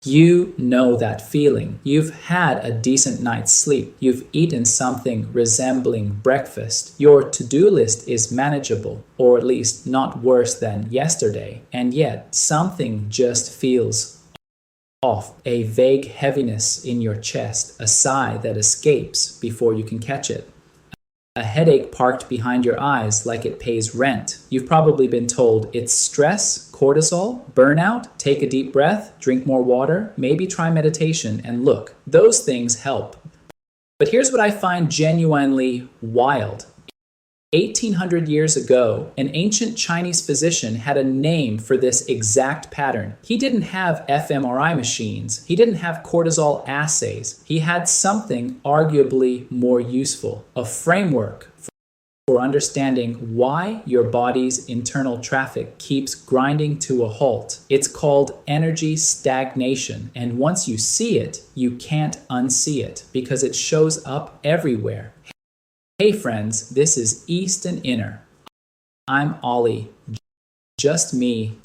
You know that feeling. You've had a decent night's sleep. You've eaten something resembling breakfast. Your to-do list is manageable, or at least not worse than yesterday. And yet, something just feels off. A vague heaviness in your chest, a sigh that escapes before you can catch it. A headache parked behind your eyes like it pays rent. You've probably been told it's stress, cortisol, burnout, take a deep breath, drink more water, maybe try meditation, and look, those things help. But here's what I find genuinely wild. 1800 years ago, an ancient Chinese physician had a name for this exact pattern. He didn't have fMRI machines. He didn't have cortisol assays. He had something arguably more useful, a framework for understanding why your body's internal traffic keeps grinding to a halt. It's called energy stagnation. And once you see it, you can't unsee it because it shows up everywhere. Hey friends, this is East and Inner. I'm Ollie, just me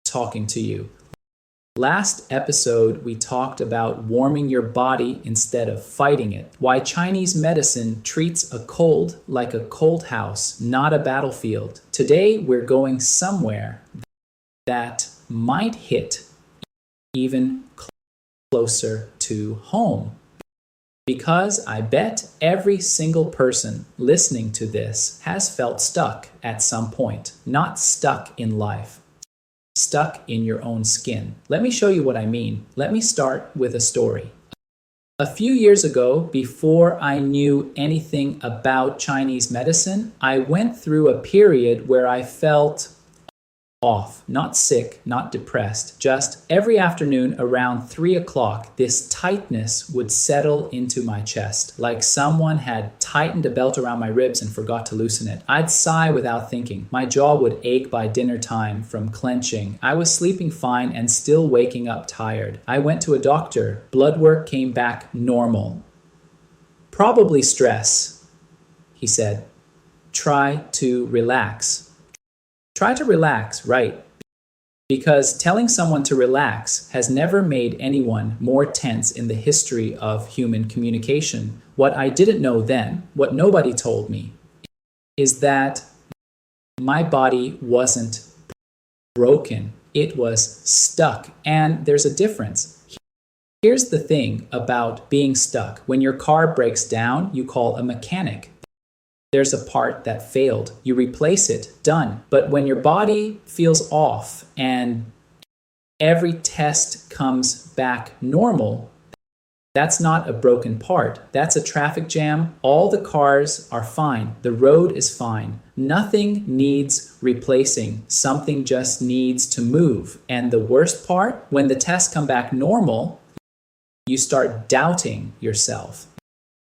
talking to you. Last episode, we talked about warming your body instead of fighting it. Why Chinese medicine treats a cold like a cold house, not a battlefield. Today, we're going somewhere that might hit even closer to home. Because I bet every single person listening to this has felt stuck at some point. Not stuck in life, stuck in your own skin. Let me show you what I mean. Let me start with a story. A few years ago, before I knew anything about Chinese medicine, I went through a period where I felt off, not sick, not depressed. Just every afternoon around 3 o'clock, this tightness would settle into my chest, like someone had tightened a belt around my ribs and forgot to loosen it. I'd sigh without thinking. My jaw would ache by dinner time from clenching. I was sleeping fine and still waking up tired. I went to a doctor. Blood work came back normal. Probably stress, he said. Try to relax. Try to relax, right? Because telling someone to relax has never made anyone more tense in the history of human communication. What I didn't know then, what nobody told me, is that my body wasn't broken. It was stuck. And there's a difference. Here's the thing about being stuck. When your car breaks down, you call a mechanic. There's a part that failed. You replace it, done. But when your body feels off and every test comes back normal, that's not a broken part. That's a traffic jam. All the cars are fine. The road is fine. Nothing needs replacing. Something just needs to move. And the worst part, when the tests come back normal, you start doubting yourself.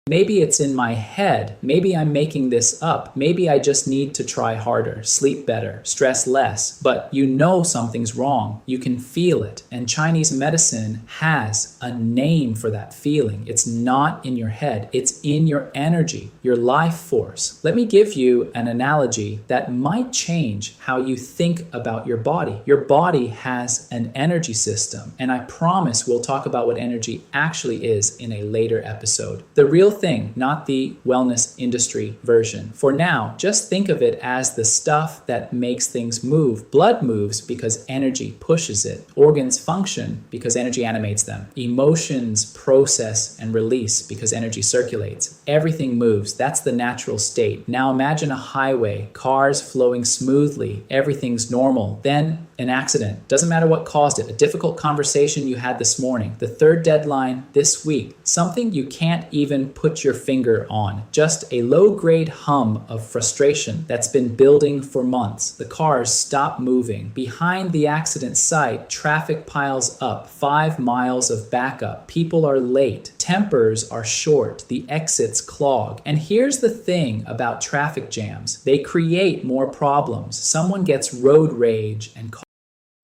Maybe it's in my head. Maybe I'm making this up. Maybe I just need to try harder, sleep better, stress less. But you know something's wrong. You can feel it. And Chinese medicine has a name for that feeling. It's not in your head. It's in your energy, your life force. Let me give you an analogy that might change how you think about your body. Your body has an energy system. And I promise we'll talk about what energy actually is in a later episode. The real thing, not the wellness industry version. For now, just think of it as the stuff that makes things move. Blood moves because energy pushes it. Organs function because energy animates them. Emotions process and release because energy circulates. Everything moves. That's the natural state. Now imagine a highway, cars flowing smoothly. Everything's normal. Then an accident. Doesn't matter what caused it. A difficult conversation you had this morning. The third deadline this week. Something you can't even put your finger on. Just a low-grade hum of frustration that's been building for months. The cars stop moving. Behind the accident site, traffic piles up. 5 miles of backup. People are late. Tempers are short. The exits clog. And here's the thing about traffic jams. They create more problems. Someone gets road rage and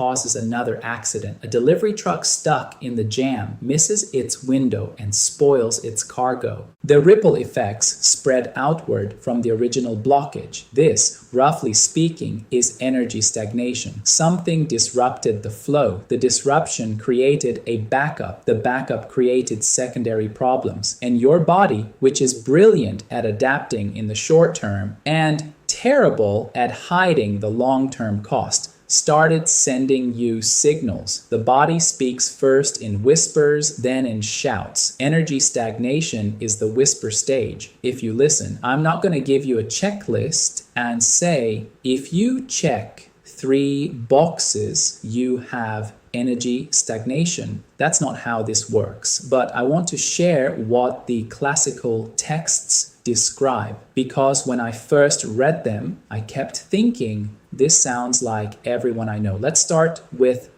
causes another accident. A delivery truck stuck in the jam misses its window and spoils its cargo. The ripple effects spread outward from the original blockage. This, roughly speaking, is energy stagnation. Something disrupted the flow. The disruption created a backup. The backup created secondary problems. And your body, which is brilliant at adapting in the short term and terrible at hiding the long-term cost, started sending you signals. The body speaks first in whispers, then in shouts. Energy stagnation is the whisper stage. If you listen, I'm not going to give you a checklist and say, if you check 3 boxes, you have energy stagnation. That's not how this works. But I want to share what the classical texts describe, because when I first read them, I kept thinking, this sounds like everyone I know. Let's start with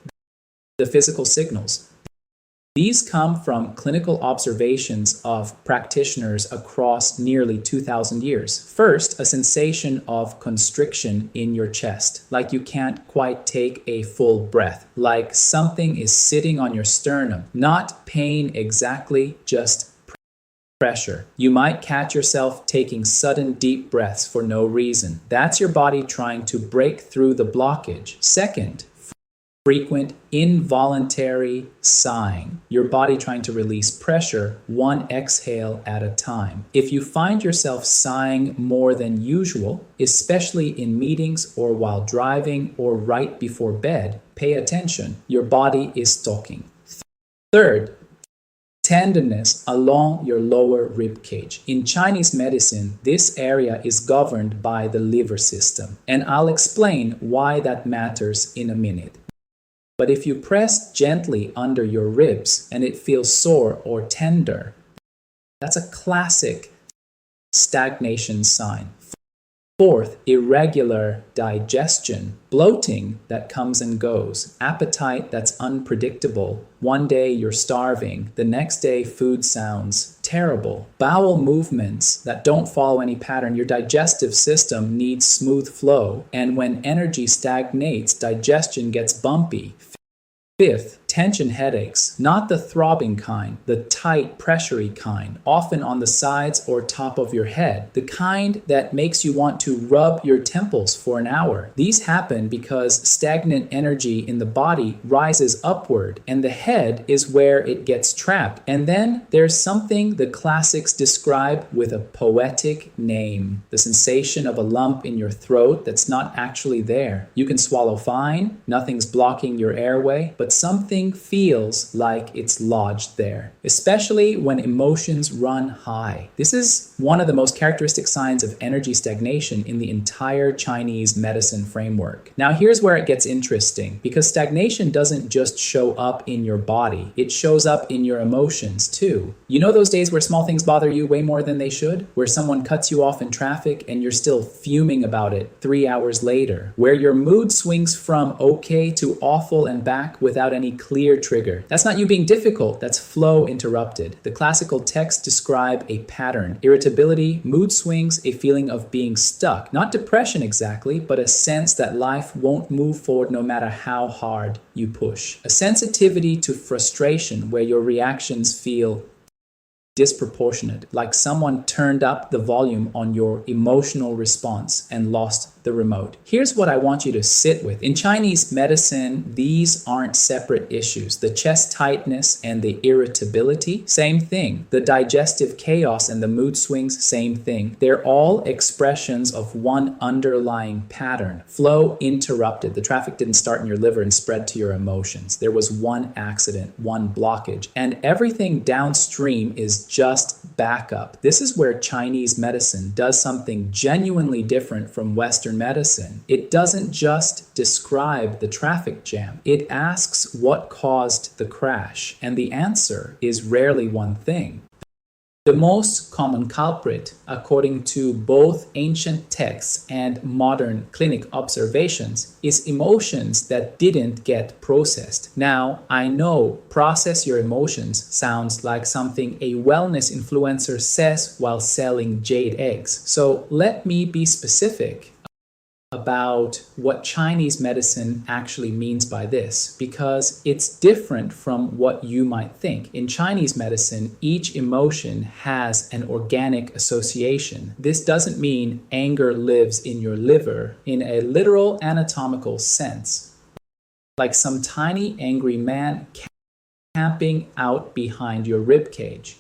the physical signals. These come from clinical observations of practitioners across nearly 2,000 years. First, a sensation of constriction in your chest, like you can't quite take a full breath, like something is sitting on your sternum. Not pain exactly, just pressure. You might catch yourself taking sudden deep breaths for no reason. That's your body trying to break through the blockage. Second, frequent involuntary sighing. Your body trying to release pressure, one exhale at a time. If you find yourself sighing more than usual, especially in meetings or while driving or right before bed, pay attention. Your body is talking. Third, tenderness along your lower rib cage. In Chinese medicine, this area is governed by the liver system, and I'll explain why that matters in a minute. But if you press gently under your ribs and it feels sore or tender, that's a classic stagnation sign. Fourth, irregular digestion, bloating that comes and goes, appetite that's unpredictable. One day you're starving, the next day food sounds terrible. Bowel movements that don't follow any pattern. Your digestive system needs smooth flow, and when energy stagnates, digestion gets bumpy. Fifth, tension headaches, not the throbbing kind, the tight, pressury kind, often on the sides or top of your head, the kind that makes you want to rub your temples for an hour. These happen because stagnant energy in the body rises upward, and the head is where it gets trapped. And then there's something the classics describe with a poetic name, the sensation of a lump in your throat that's not actually there. You can swallow fine, nothing's blocking your airway, but something feels like it's lodged there, especially when emotions run high. This is one of the most characteristic signs of energy stagnation in the entire Chinese medicine framework. Now, here's where it gets interesting, because stagnation doesn't just show up in your body, it shows up in your emotions too. You know those days where small things bother you way more than they should? Where someone cuts you off in traffic and you're still fuming about it 3 hours later? Where your mood swings from okay to awful and back without any clear trigger. That's not you being difficult, that's flow interrupted. The classical texts describe a pattern: irritability, mood swings, a feeling of being stuck. Not depression exactly, but a sense that life won't move forward no matter how hard you push. A sensitivity to frustration where your reactions feel disproportionate, like someone turned up the volume on your emotional response and lost the remote. Here's what I want you to sit with. In Chinese medicine, these aren't separate issues. The chest tightness and the irritability, same thing. The digestive chaos and the mood swings, same thing. They're all expressions of one underlying pattern. Flow interrupted. The traffic didn't start in your liver and spread to your emotions. There was one accident, one blockage, and everything downstream is just backup. This is where Chinese medicine does something genuinely different from Western medicine. It doesn't just describe the traffic jam. It asks what caused the crash, and the answer is rarely one thing. The most common culprit, according to both ancient texts and modern clinic observations, is emotions that didn't get processed. Now, I know process your emotions sounds like something a wellness influencer says while selling jade eggs. So let me be specific. about what Chinese medicine actually means by this, because it's different from what you might think. In Chinese medicine, each emotion has an organic association. This doesn't mean anger lives in your liver in a literal anatomical sense, like some tiny angry man camping out behind your rib cage.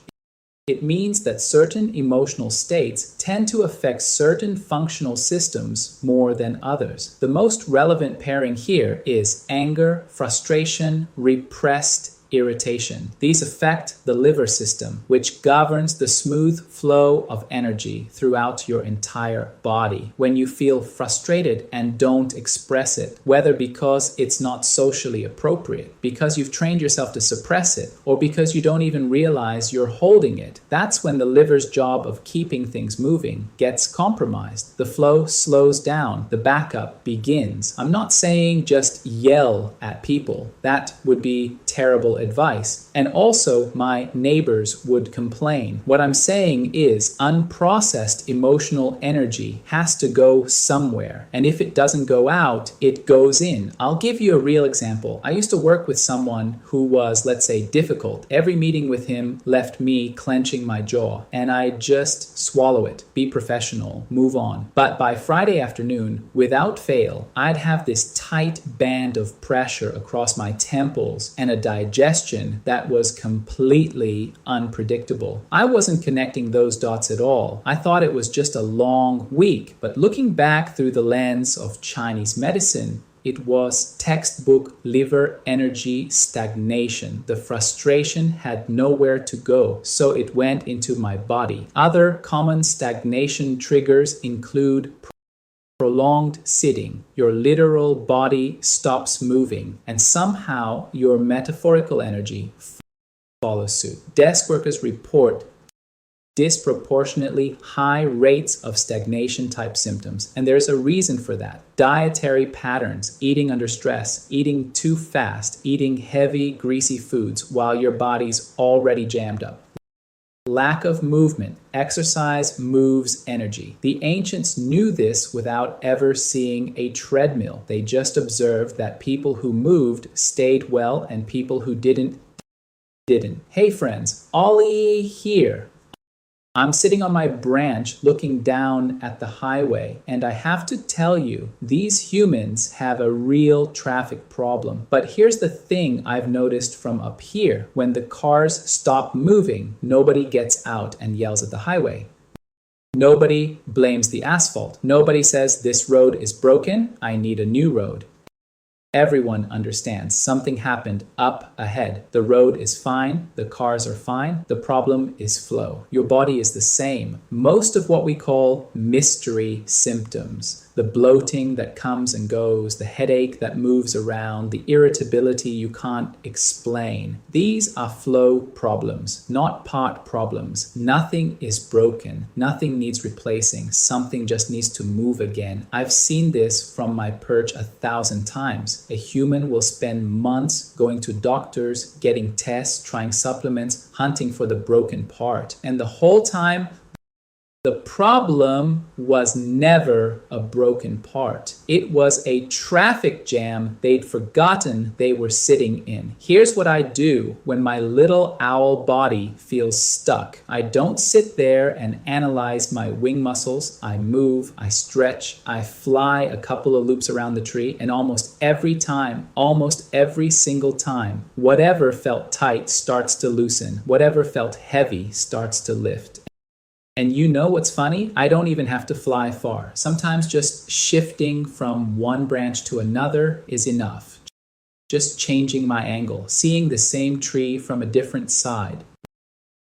It means that certain emotional states tend to affect certain functional systems more than others. The most relevant pairing here is anger, frustration, repressed irritation. These affect the liver system, which governs the smooth flow of energy throughout your entire body. When you feel frustrated and don't express it, whether because it's not socially appropriate, because you've trained yourself to suppress it, or because you don't even realize you're holding it, that's when the liver's job of keeping things moving gets compromised. The flow slows down, the backup begins. I'm not saying just yell at people. That would be terrible advice. And also, my neighbors would complain. What I'm saying is unprocessed emotional energy has to go somewhere. And if it doesn't go out, it goes in. I'll give you a real example. I used to work with someone who was, let's say, difficult. Every meeting with him left me clenching my jaw, and I just swallow it, be professional, move on. But by Friday afternoon, without fail, I'd have this tight band of pressure across my temples and a digestion that was completely unpredictable. I wasn't connecting those dots at all. I thought it was just a long week, but looking back through the lens of Chinese medicine, it was textbook liver energy stagnation. The frustration had nowhere to go, so it went into my body. Other common stagnation triggers include prolonged sitting. Your literal body stops moving, and somehow your metaphorical energy follows suit. Desk workers report disproportionately high rates of stagnation type symptoms, and there's a reason for that. Dietary patterns, eating under stress, eating too fast, eating heavy, greasy foods while your body's already jammed up. Lack of movement. Exercise moves energy. The ancients knew this without ever seeing a treadmill. They just observed that people who moved stayed well and people who didn't. Hey friends, Ollie here. I'm sitting on my branch looking down at the highway, and I have to tell you, these humans have a real traffic problem. But here's the thing I've noticed from up here. When the cars stop moving, nobody gets out and yells at the highway. Nobody blames the asphalt. Nobody says, this road is broken, I need a new road. Everyone understands something happened up ahead. The road is fine, the cars are fine, the problem is flow. Your body is the same. Most of what we call mystery symptoms, the bloating that comes and goes, the headache that moves around, the irritability you can't explain, these are flow problems, not part problems. Nothing is broken. Nothing needs replacing. Something just needs to move again. I've seen this from my perch 1,000 times. A human will spend months going to doctors, getting tests, trying supplements, hunting for the broken part. And the whole time, the problem was never a broken part. It was a traffic jam they'd forgotten they were sitting in. Here's what I do when my little owl body feels stuck. I don't sit there and analyze my wing muscles. I move, I stretch, I fly a couple of loops around the tree, and almost every single time, whatever felt tight starts to loosen. Whatever felt heavy starts to lift. And you know what's funny? I don't even have to fly far. Sometimes just shifting from one branch to another is enough. Just changing my angle, seeing the same tree from a different side.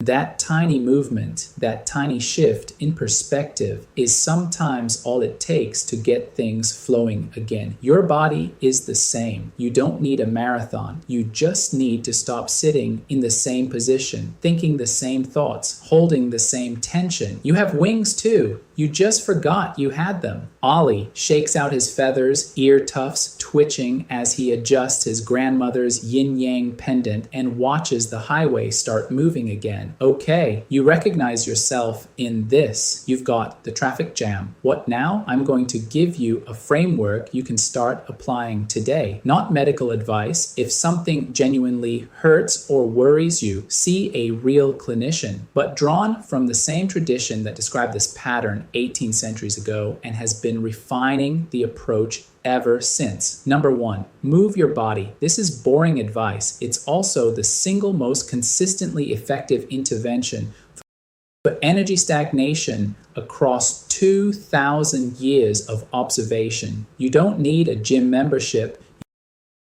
That tiny movement, that tiny shift in perspective is sometimes all it takes to get things flowing again. Your body is the same. You don't need a marathon. You just need to stop sitting in the same position, thinking the same thoughts, holding the same tension. You have wings too. You just forgot you had them. Ollie shakes out his feathers, ear tufts, twitching as he adjusts his grandmother's yin-yang pendant and watches the highway start moving again. Okay, you recognize yourself in this. You've got the traffic jam. What now? I'm going to give you a framework you can start applying today. Not medical advice. If something genuinely hurts or worries you, see a real clinician, but drawn from the same tradition that described this pattern 18 centuries ago and has been refining the approach ever since. Number 1, move your body. This is boring advice. It's also the single most consistently effective intervention for energy stagnation across 2,000 years of observation. You don't need a gym membership.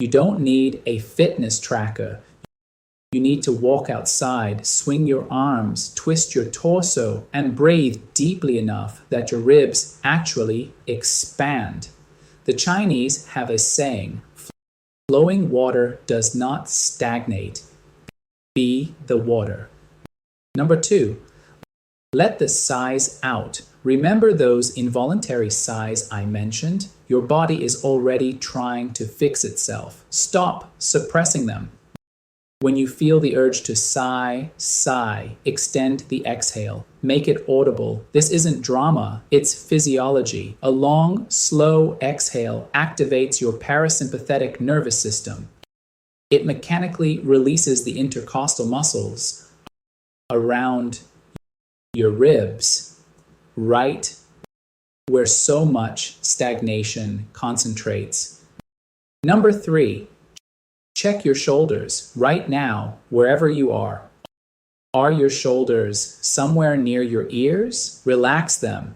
You don't need a fitness tracker. You need to walk outside, swing your arms, twist your torso, and breathe deeply enough that your ribs actually expand. The Chinese have a saying, flowing water does not stagnate. Be the water. Number 2, let the sighs out. Remember those involuntary sighs I mentioned? Your body is already trying to fix itself. Stop suppressing them. When you feel the urge to sigh, extend the exhale. Make it audible. This isn't drama, it's physiology. A long, slow exhale activates your parasympathetic nervous system. It mechanically releases the intercostal muscles around your ribs, right where so much stagnation concentrates. Number 3, check your shoulders right now, wherever you are. Are your shoulders somewhere near your ears? Relax them.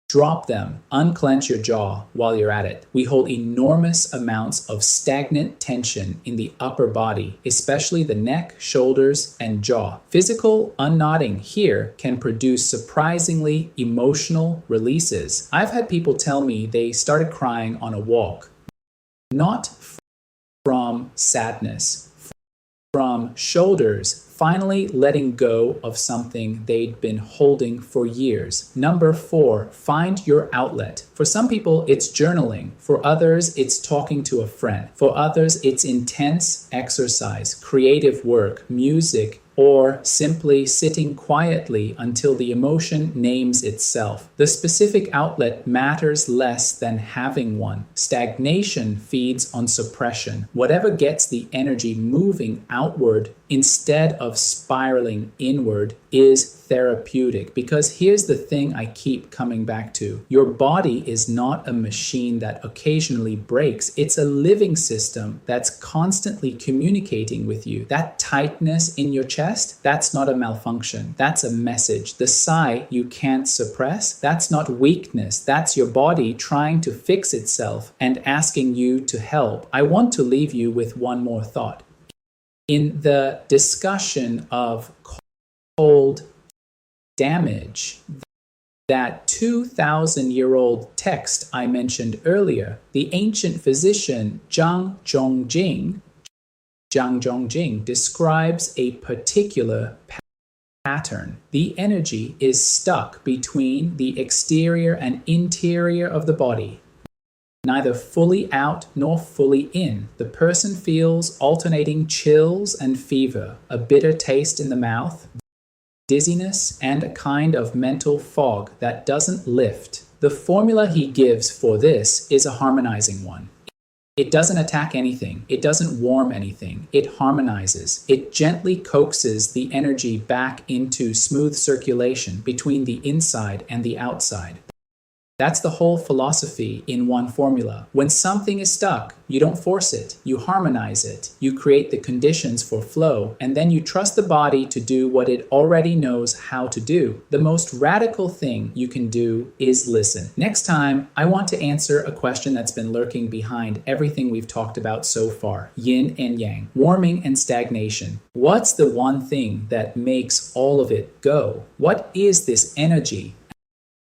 Drop them. Unclench your jaw while you're at it. We hold enormous amounts of stagnant tension in the upper body, especially the neck, shoulders, and jaw. Physical unknotting here can produce surprisingly emotional releases. I've had people tell me they started crying on a walk. Not from sadness, from shoulders finally letting go of something they'd been holding for years. Number 4, find your outlet. For some people, it's journaling. For others, it's talking to a friend. For others, it's intense exercise, creative work, music, or simply sitting quietly until the emotion names itself. The specific outlet matters less than having one. Stagnation feeds on suppression. Whatever gets the energy moving outward instead of spiraling inward is therapeutic. Because here's the thing I keep coming back to. Your body is not a machine that occasionally breaks. It's a living system that's constantly communicating with you. That tightness in your chest, that's not a malfunction. That's a message. The sigh you can't suppress, that's not weakness. That's your body trying to fix itself and asking you to help. I want to leave you with one more thought. In the discussion of cold damage, that 2,000-year-old text I mentioned earlier, the ancient physician Zhang Zhongjing describes a particular pattern. The energy is stuck between the exterior and interior of the body, neither fully out nor fully in. The person feels alternating chills and fever, a bitter taste in the mouth, dizziness, and a kind of mental fog that doesn't lift. The formula he gives for this is a harmonizing one. It doesn't attack anything. It doesn't warm anything. It harmonizes. It gently coaxes the energy back into smooth circulation between the inside and the outside. That's the whole philosophy in one formula. When something is stuck, you don't force it. You harmonize it. You create the conditions for flow, and then you trust the body to do what it already knows how to do. The most radical thing you can do is listen. Next time, I want to answer a question that's been lurking behind everything we've talked about so far. Yin and yang, warming and stagnation. What's the one thing that makes all of it go? What is this energy?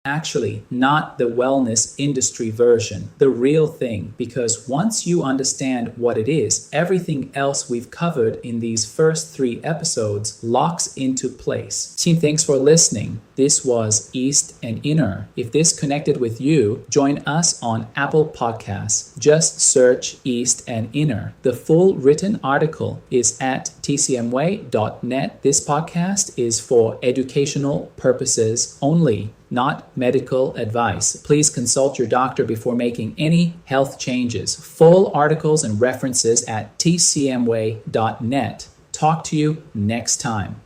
Actually, not the wellness industry version, the real thing, because once you understand what it is, everything else we've covered in these first 3 episodes locks into place. Team, thanks for listening. This was East and Inner. If this connected with you, join us on Apple Podcasts. Just search East and Inner. The full written article is at tcmway.net. This podcast is for educational purposes only, not medical advice. Please consult your doctor before making any health changes. Full articles and references at tcmway.net. Talk to you next time.